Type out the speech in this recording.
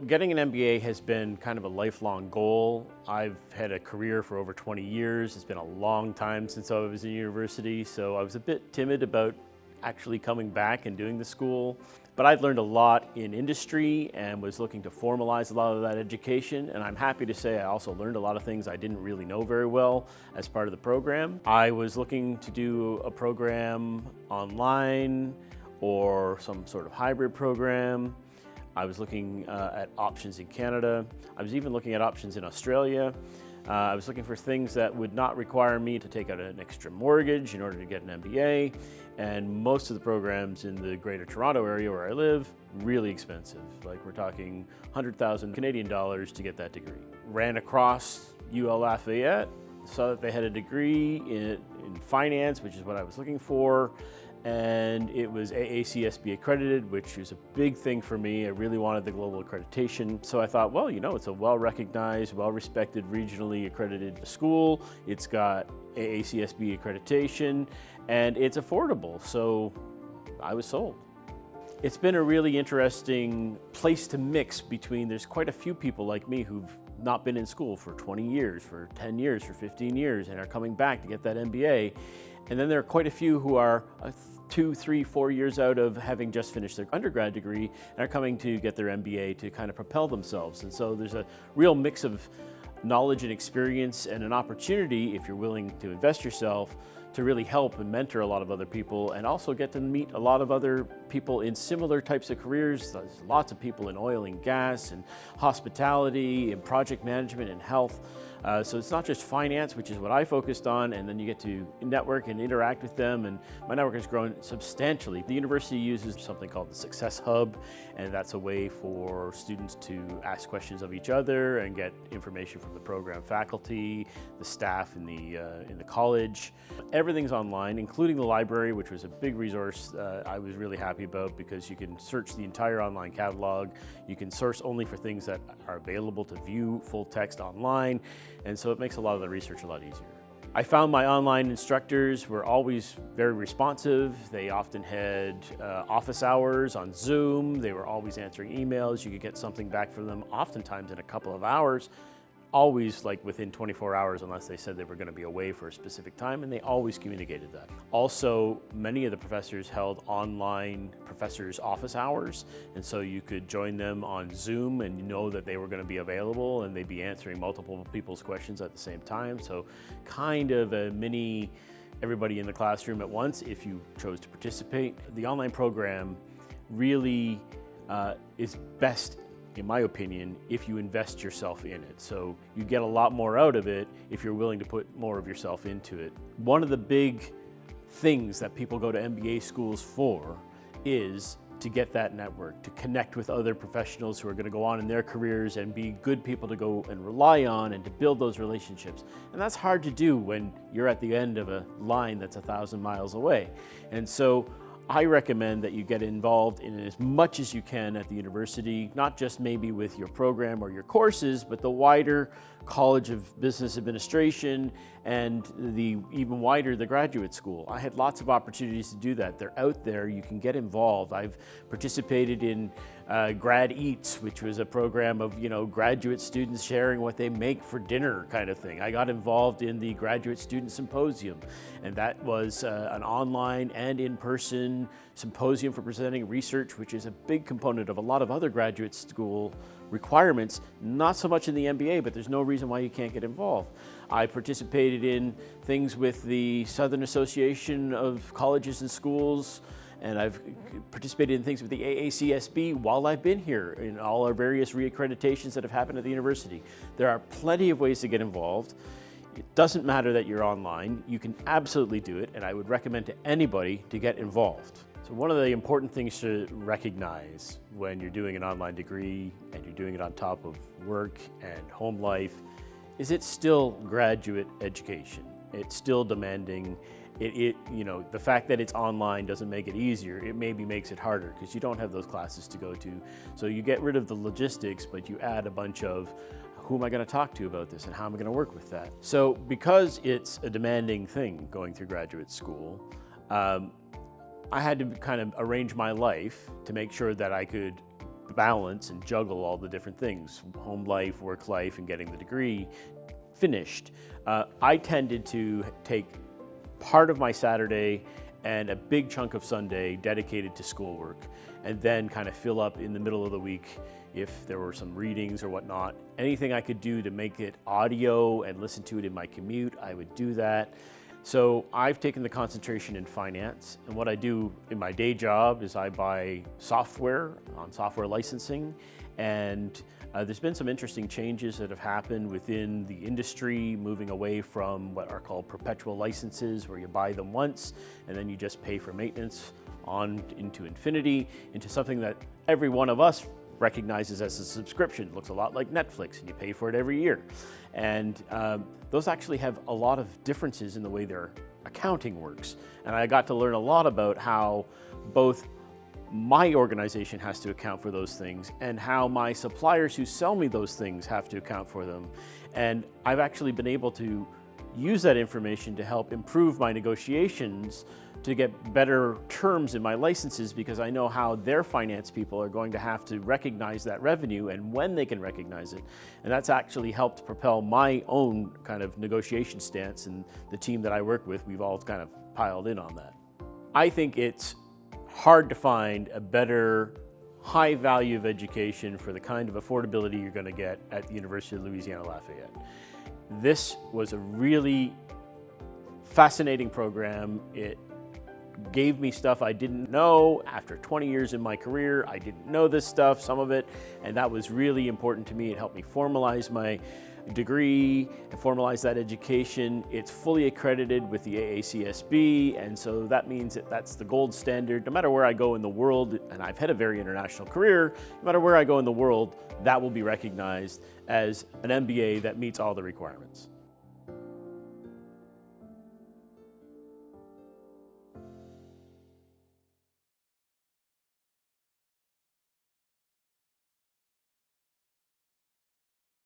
Getting an MBA has been kind of a lifelong goal. I've had a career for over 20 years. It's been a long time since I was in university, so I was a bit timid about actually coming back and doing the school. But I'd learned a lot in industry and was looking to formalize a lot of that education. And I'm happy to say I also learned a lot of things I didn't really know very well as part of the program. I was looking to do a program online or some sort of hybrid program. I was looking at options in Canada. I was even looking at options in Australia. I was looking for things that would not require me to take out an extra mortgage in order to get an MBA. And most of the programs in the Greater Toronto area where I live, really expensive. Like we're talking 100,000 Canadian dollars to get that degree. Ran across UL Lafayette, saw that they had a degree in finance, which is what I was looking for. And it was AACSB accredited, which is a big thing for me. I really wanted the global accreditation. So I thought, well, you know, it's a well-recognized, well-respected, regionally accredited school. It's got AACSB accreditation, and it's affordable. So I was sold. It's been a really interesting place to mix between, there's quite a few people like me who've not been in school for 20 years, for 10 years, for 15 years, and are coming back to get that MBA. And then there are quite a few who are 2, 3, 4 years out of having just finished their undergrad degree and are coming to get their MBA to kind of propel themselves. And so there's a real mix of knowledge and experience and an opportunity, if you're willing to invest yourself, to really help and mentor a lot of other people and also get to meet a lot of other people in similar types of careers. There's lots of people in oil and gas and hospitality and project management and health. So it's not just finance, which is what I focused on, and then you get to network and interact with them, and my network has grown substantially. The university uses something called the Success Hub, and that's a way for students to ask questions of each other and get information from the program faculty, the staff in the college. Everything's online, including the library, which was a big resource I was really happy about because you can search the entire online catalog. You can source only for things that are available to view full text online. And so it makes a lot of the research a lot easier. I found my online instructors were always very responsive. They often had office hours on Zoom. They were always answering emails. You could get something back from them oftentimes in a couple of hours, always like within 24 hours unless they said they were going to be away for a specific time, and they always communicated that. Also, many of the professors held online professors' office hours, and so you could join them on Zoom and know that they were going to be available and they'd be answering multiple people's questions at the same time. So kind of a mini everybody in the classroom at once if you chose to participate. The online program really is best, in my opinion, if you invest yourself in it. So you get a lot more out of it if you're willing to put more of yourself into it. One of the big things that people go to MBA schools for is to get that network, to connect with other professionals who are going to go on in their careers and be good people to go and rely on and to build those relationships. And that's hard to do when you're at the end of a line that's 1,000 miles away. And so I recommend that you get involved in as much as you can at the university, not just maybe with your program or your courses, but the wider College of Business Administration and the even wider the graduate school. I had lots of opportunities to do that. They're out there, you can get involved. I've participated in Grad Eats, which was a program of, you know, graduate students sharing what they make for dinner kind of thing. I got involved in the Graduate Student Symposium, and that was an online and in-person symposium for presenting research, which is a big component of a lot of other graduate school requirements, not so much in the MBA, but there's no reason why you can't get involved. I participated in things with the Southern Association of Colleges and Schools, and I've participated in things with the AACSB while I've been here in all our various reaccreditations that have happened at the university. There are plenty of ways to get involved. It doesn't matter that you're online. You can absolutely do it, and I would recommend to anybody to get involved. So one of the important things to recognize when you're doing an online degree and you're doing it on top of work and home life is it's still graduate education. It's still demanding. You know, the fact that it's online doesn't make it easier. It maybe makes it harder because you don't have those classes to go to. So you get rid of the logistics, but you add a bunch of who am I going to talk to about this and how am I going to work with that? So because it's a demanding thing going through graduate school, I had to kind of arrange my life to make sure that I could balance and juggle all the different things, home life, work life, and getting the degree finished. I tended to take part of my Saturday and a big chunk of Sunday dedicated to schoolwork, and then kind of fill up in the middle of the week if there were some readings or whatnot. Anything I could do to make it audio and listen to it in my commute, I would do that. So I've taken the concentration in finance, and what I do in my day job is I buy software on software licensing, and there's been some interesting changes that have happened within the industry, moving away from what are called perpetual licenses, where you buy them once and then you just pay for maintenance on into infinity, into something that every one of us recognizes as a subscription. It looks a lot like Netflix, and you pay for it every year. And those actually have a lot of differences in the way their accounting works. And I got to learn a lot about how both my organization has to account for those things and how my suppliers who sell me those things have to account for them. And I've actually been able to use that information to help improve my negotiations to get better terms in my licenses, because I know how their finance people are going to have to recognize that revenue and when they can recognize it. And that's actually helped propel my own kind of negotiation stance, and the team that I work with, we've all kind of piled in on that. I think it's hard to find a better high value of education for the kind of affordability you're going to get at the University of Louisiana Lafayette. This was a really fascinating program. It gave me stuff I didn't know. After 20 years in my career, I didn't know this stuff, some of it, and that was really important to me. It helped me formalize my degree and formalize that education. It's fully accredited with the AACSB, and so that means that that's the gold standard. No matter where I go in the world, and I've had a very international career, no matter where I go in the world, that will be recognized as an MBA that meets all the requirements.